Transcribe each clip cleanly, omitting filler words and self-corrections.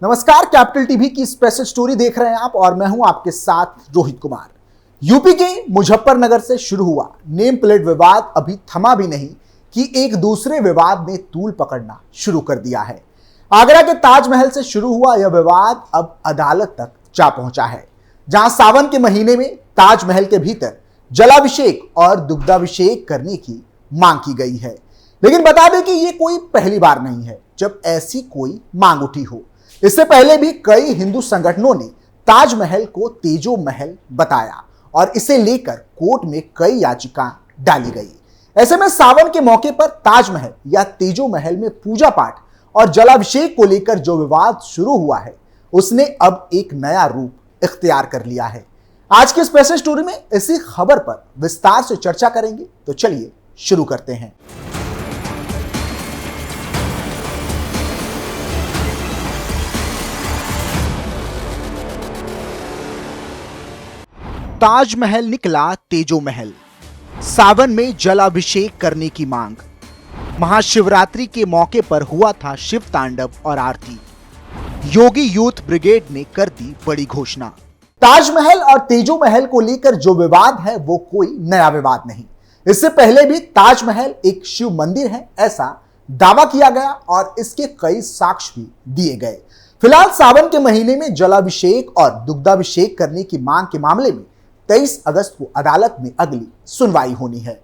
नमस्कार, capital TV की special story देख रहे हैं आप और मैं हूं आपके साथ रोहित कुमार। यूपी के मुजफ्फरनगर से शुरू हुआ नेम प्लेट विवाद अभी थमा भी नहीं कि एक दूसरे विवाद ने तूल पकड़ना शुरू कर दिया है। आगरा के ताजमहल से शुरू हुआ यह विवाद अब अदालत तक जा पहुंचा है, जहां सावन के महीने में ताजमहल के भीतर जलाभिषेक और दुग्धाभिषेक करने की मांग की गई है। लेकिन बता दें कि यह कोई पहली बार नहीं है जब ऐसी कोई मांग उठी हो। इससे पहले भी कई हिंदू संगठनों ने ताजमहल को तेजो महल बताया और इसे लेकर कोर्ट में कई याचिकाएं डाली गई। ऐसे में सावन के मौके पर ताजमहल या तेजो महल में पूजा पाठ और जलाभिषेक को लेकर जो विवाद शुरू हुआ है, उसने अब एक नया रूप इख्तियार कर लिया है। आज की स्पेशल स्टोरी में इसी खबर पर विस्तार से चर्चा करेंगे, तो चलिए शुरू करते हैं। ताजमहल निकला तेजो महल, सावन में जलाभिषेक करने की मांग। महाशिवरात्रि के मौके पर हुआ था शिव तांडव और आरती। योगी यूथ ब्रिगेड ने कर दी बड़ी घोषणा। ताजमहल और तेजो महल को लेकर जो विवाद है वो कोई नया विवाद नहीं। इससे पहले भी ताजमहल एक शिव मंदिर है, ऐसा दावा किया गया और इसके कई साक्ष्य भी दिए गए। फिलहाल सावन के महीने में जलाभिषेक और दुग्धाभिषेक करने की मांग के मामले में 23 अगस्त को अदालत में अगली सुनवाई होनी है।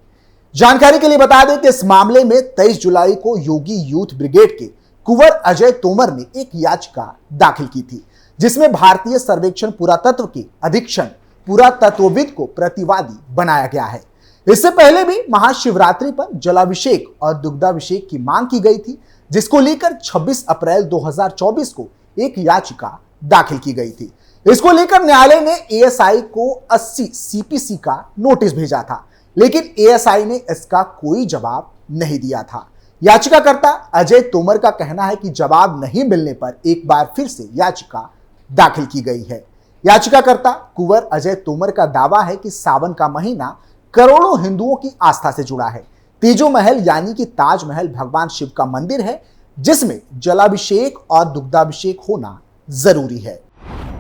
जानकारी के लिए बता दें कि इस मामले में 23 जुलाई को योगी यूथ ब्रिगेड के कुंवर अजय तोमर ने एक याचिका दाखिल की थी, जिसमें भारतीय सर्वेक्षण पुरातत्व के अधीक्षण पुरातत्वविद को प्रतिवादी बनाया गया है। इससे पहले भी महाशिवरात्रि पर जलाभिषेक और दुग्धाभिषेक की मांग की गई थी, जिसको लेकर 26 अप्रैल 2024 को एक याचिका दाखिल की गई थी। इसको लेकर न्यायालय ने एएसआई को 80 सीपीसी का नोटिस भेजा था, लेकिन एएसआई ने इसका कोई जवाब नहीं दिया था। याचिकाकर्ता अजय तोमर का कहना है कि जवाब नहीं मिलने पर एक बार फिर से याचिका दाखिल की गई है। याचिकाकर्ता कुंवर अजय तोमर का दावा है कि सावन का महीना करोड़ों हिंदुओं की आस्था से जुड़ा है। तेजो महल यानी कि ताजमहल भगवान शिव का मंदिर है, जिसमें जलाभिषेक और दुग्धाभिषेक होना जरूरी है।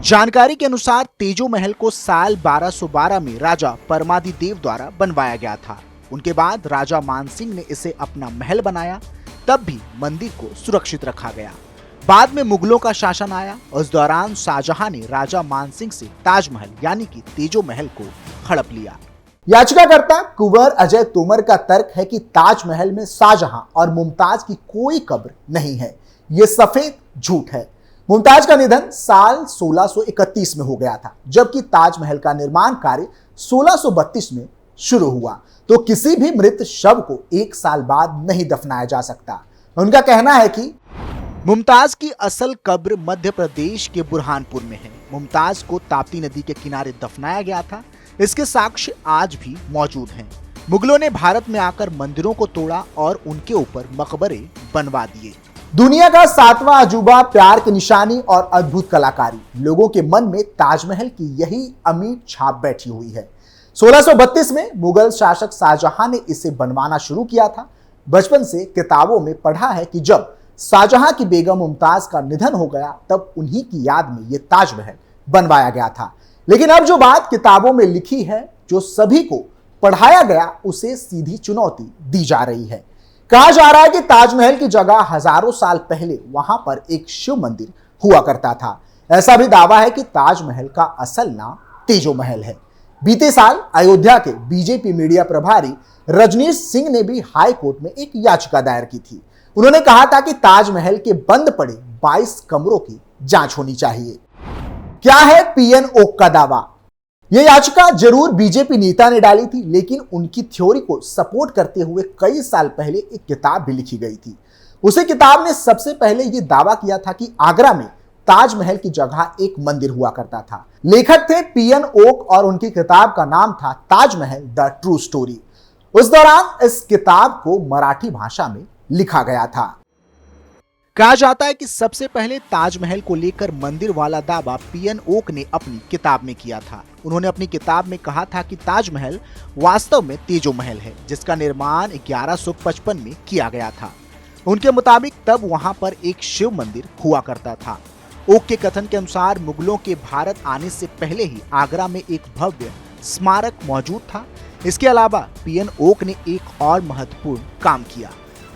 जानकारी के अनुसार तेजो महल को साल 1212 में राजा परमादिदेव द्वारा बनवाया गया था। उनके बाद राजा मानसिंह ने इसे अपना महल बनाया, तब भी मंदिर को सुरक्षित रखा गया। बाद में मुगलों का शासन आया, उस दौरान शाहजहां ने राजा मानसिंह से ताजमहल यानी कि तेजो महल को हड़प लिया। याचिकाकर्ता कुंवर अजय तोमर का तर्क है कि ताजमहल में शाहजहां और मुमताज की कोई कब्र नहीं है। यह सफेद झूठ है। मुमताज का निधन साल 1631 में हो गया था, जबकि ताजमहल का निर्माण कार्य 1632 में शुरू हुआ। तो किसी भी मृत शव को एक साल बाद नहीं दफनाया जा सकता। उनका कहना है कि मुमताज की असल कब्र मध्य प्रदेश के बुरहानपुर में है। मुमताज को ताप्ती नदी के किनारे दफनाया गया था। इसके साक्ष्य आज भी मौजूद हैं। मुगलों ने भारत में आकर मंदिरों को तोड़ा और उनके ऊपर मकबरे बनवा दिए। दुनिया का 7वां अजूबा, प्यार की निशानी और अद्भुत कलाकारी, लोगों के मन में ताजमहल की यही अमिट छाप बैठी हुई है। 1632 में मुगल शासक शाहजहां ने इसे बनवाना शुरू किया था। बचपन से किताबों में पढ़ा है कि जब शाहजहां की बेगम मुमताज का निधन हो गया, तब उन्हीं की याद में यह ताजमहल बनवाया गया था। लेकिन अब जो बात किताबों में लिखी है, जो सभी को पढ़ाया गया, उसे सीधी चुनौती दी जा रही है। कहा जा रहा है कि ताजमहल की जगह हजारों साल पहले वहां पर एक शिव मंदिर हुआ करता था। ऐसा भी दावा है कि ताजमहल का असल नाम तेजो महल है। बीते साल अयोध्या के बीजेपी मीडिया प्रभारी रजनीश सिंह ने भी हाई कोर्ट में एक याचिका दायर की थी। उन्होंने कहा था कि ताजमहल के बंद पड़े 22 कमरों की जांच होनी चाहिए। क्या है पीएन ओक का दावा? यह याचिका जरूर बीजेपी नेता ने डाली थी, लेकिन उनकी थ्योरी को सपोर्ट करते हुए कई साल पहले एक किताब भी लिखी गई थी। उसी किताब ने सबसे पहले यह दावा किया था कि आगरा में ताजमहल की जगह एक मंदिर हुआ करता था। लेखक थे पीएन ओक और उनकी किताब का नाम था ताजमहल द ट्रू स्टोरी। उस दौरान इस किताब को मराठी भाषा में लिखा गया था। कहा जाता है कि सबसे पहले ताजमहल को लेकर मंदिर वाला दावा पीएन ओक ने अपनी किताब में किया था। उन्होंने अपनी किताब में कहा था कि ताजमहल वास्तव में तेजो महल है, जिसका निर्माण 1155 में किया गया था। उनके मुताबिक तब वहां पर एक शिव मंदिर हुआ करता था। ओक के कथन के अनुसार मुगलों के भारत आने से पहले ही आगरा में एक भव्य स्मारक मौजूद था। इसके अलावा पीएन ओक ने एक और महत्वपूर्ण काम किया।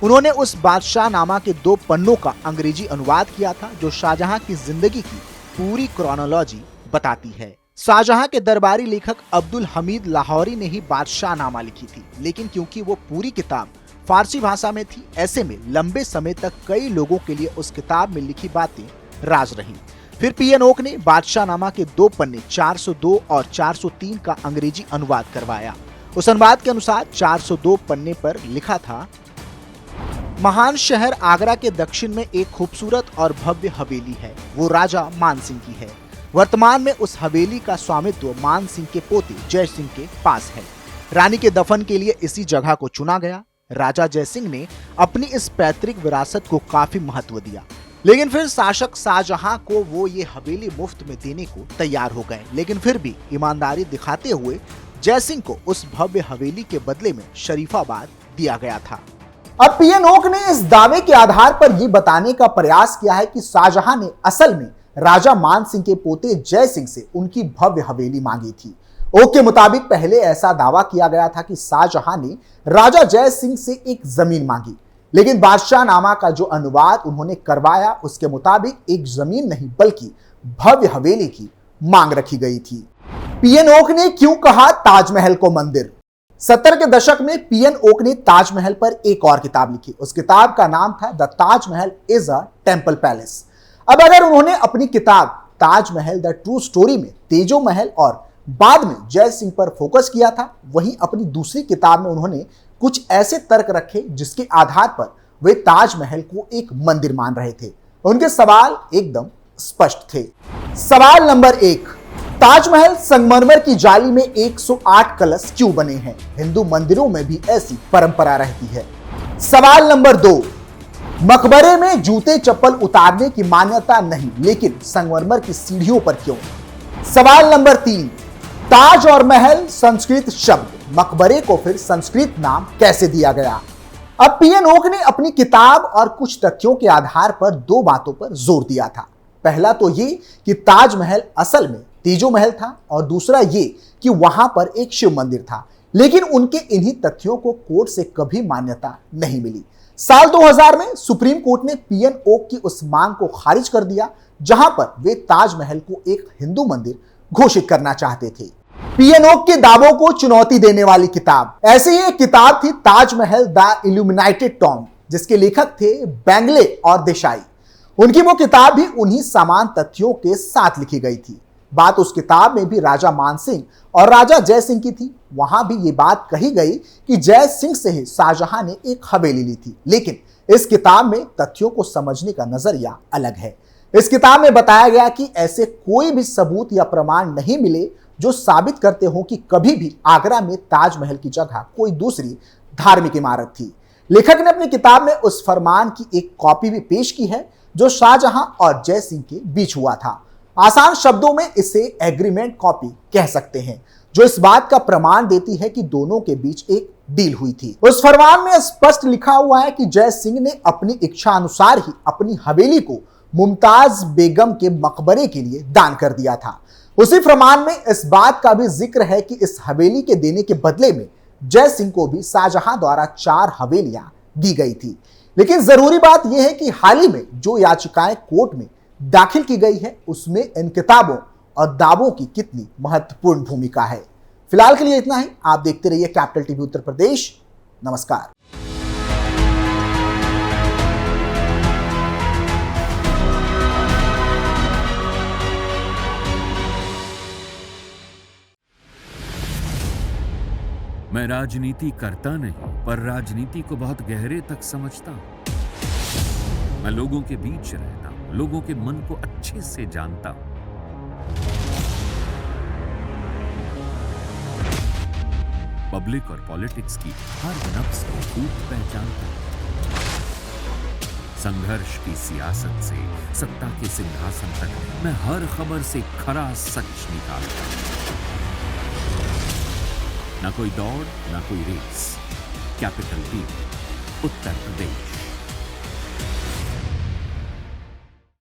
उन्होंने उस बादशाहनामा के 2 पन्नों का अंग्रेजी अनुवाद किया था जो शाहजहां की जिंदगी की पूरी क्रोनोलॉजी बताती है। शाहजहां के दरबारी लेखक अब्दुल हमीद लाहौरी ने ही बादशाहनामा लिखी थी, लेकिन क्योंकि वो पूरी किताब फारसी भाषा में थी, ऐसे में लंबे समय तक कई लोगों के लिए उस किताब में लिखी बातें राज रहीं। फिर पीएन ओक ने बादशाहनामा के 2 पन्ने 402 और 403 का अंग्रेजी अनुवाद करवाया। उस अनुवाद के अनुसार 402 पन्ने पर लिखा था, महान शहर आगरा के दक्षिण में एक खूबसूरत और भव्य हवेली है। वो राजा मान सिंह की है। वर्तमान में उस हवेली का स्वामित्व मान सिंह के पोते जय सिंह के पास है। रानी के दफन के लिए इसी जगह को चुना गया। राजा जय सिंह ने अपनी इस पैतृक विरासत को काफी महत्व दिया, लेकिन फिर शासक शाहजहां को वो ये हवेली मुफ्त में देने को तैयार हो गए। लेकिन फिर भी ईमानदारी दिखाते हुए जय सिंह को उस भव्य हवेली के बदले में शरीफाबाद दिया गया था। अब पीएन ओक ने इस दावे के आधार पर यह बताने का प्रयास किया है कि शाहजहां ने असल में राजा मान सिंह के पोते जय सिंह से उनकी भव्य हवेली मांगी थी। ओक के मुताबिक पहले ऐसा दावा किया गया था कि शाहजहां ने राजा जय सिंह से एक जमीन मांगी, लेकिन बादशाहनामा का जो अनुवाद उन्होंने करवाया उसके मुताबिक एक जमीन नहीं बल्कि भव्य हवेली की मांग रखी गई थी। पीएन ओक ने क्यों कहा ताजमहल को मंदिर? 70 के दशक में पीएन ओक ने ताजमहल पर एक और किताब लिखी। उस किताब का नाम था the Taj Mahal is a temple palace. अब अगर उन्होंने अपनी किताब ताजमहल द ट्रू स्टोरी में तेजो महल और बाद में जय सिंह पर फोकस किया था, वहीं अपनी दूसरी किताब में उन्होंने कुछ ऐसे तर्क रखे जिसके आधार पर वे ताजमहल को एक मंदिर मान रहे थे। उनके सवाल एकदम स्पष्ट थे। सवाल नंबर 1, ताजमहल संगमरमर की जाली में 108 कलश क्यों बने हैं? हिंदू मंदिरों में भी ऐसी परंपरा रहती है। सवाल नंबर 2, मकबरे में जूते चप्पल उतारने की मान्यता नहीं, लेकिन संगमरमर की सीढ़ियों पर क्यों? सवाल नंबर 3, ताज और महल संस्कृत शब्द, मकबरे को फिर संस्कृत नाम कैसे दिया गया? अब पीएन ओक ने अपनी किताब और कुछ तथ्यों के आधार पर 2 बातों पर जोर दिया था। पहला तो ये कि ताजमहल असल में तेजो महल था और दूसरा ये कि वहां पर एक शिव मंदिर था, लेकिन उनके इन्हीं तथ्यों को कोर्ट से कभी मान्यता नहीं मिली। साल 2000 में सुप्रीम कोर्ट ने पीएन ओक की उस मांग को खारिज कर दिया जहां पर वे ताजमहल को एक हिंदू मंदिर घोषित करना चाहते थे। पीएन ओक के दावों को चुनौती देने वाली किताब, ऐसे ही एक किताब थी ताजमहल द इल्यूमिनेटेड टॉम्ब, जिसके लेखक थे बेंगले और देसाई। उनकी वो किताब भी उन्हीं समान तथ्यों के साथ लिखी गई थी। बात उस किताब में भी राजा मान सिंह और राजा जय सिंह की थी। वहां भी ये बात कही गई कि जय सिंह से ही शाहजहां ने एक हवेली ली थी, लेकिन इस किताब में तथ्यों को समझने का नजरिया अलग है। इस किताब में बताया गया कि ऐसे कोई भी सबूत या प्रमाण नहीं मिले जो साबित करते हो कि कभी भी आगरा में ताजमहल की जगह कोई दूसरी धार्मिक इमारत थी। लेखक ने अपनी किताब में उस फरमान की एक कॉपी भी पेश की है जो शाहजहां और जय सिंह के बीच हुआ था। आसान शब्दों में इसे एग्रीमेंट कॉपी कह सकते हैं, जो इस बात का प्रमाण देती है कि दोनों के बीच एक डील हुई थी। उस फरमान में स्पष्ट लिखा हुआ है कि जय सिंह ने अपनी इच्छा अनुसार ही अपनी हवेली को मुमताज बेगम के मकबरे के लिए दान कर दिया था। उसी फरमान में इस बात का भी जिक्र है कि इस हवेली के देने के बदले में जय सिंह को भी शाहजहां द्वारा 4 हवेलियां दी गई थी। लेकिन जरूरी बात यह है कि हाल ही में जो याचिकाएं कोर्ट में दाखिल की गई है उसमें इन किताबों और दावों की कितनी महत्वपूर्ण भूमिका है। फिलहाल के लिए इतना ही। आप देखते रहिए कैपिटल टीवी उत्तर प्रदेश। नमस्कार। मैं राजनीति करता नहीं, पर राजनीति को बहुत गहरे तक समझता हूं। मैं लोगों के बीच रहता हूं, लोगों के मन को अच्छे से जानता हूं। पब्लिक और पॉलिटिक्स की हर नब्ज को खूब पहचानता हूं। संघर्ष की सियासत से सत्ता के सिंहासन तक मैं हर खबर से खरा सच निकालता हूं। ना कोई दौड़, ना कोई race. Capital TV, Uttar Pradesh.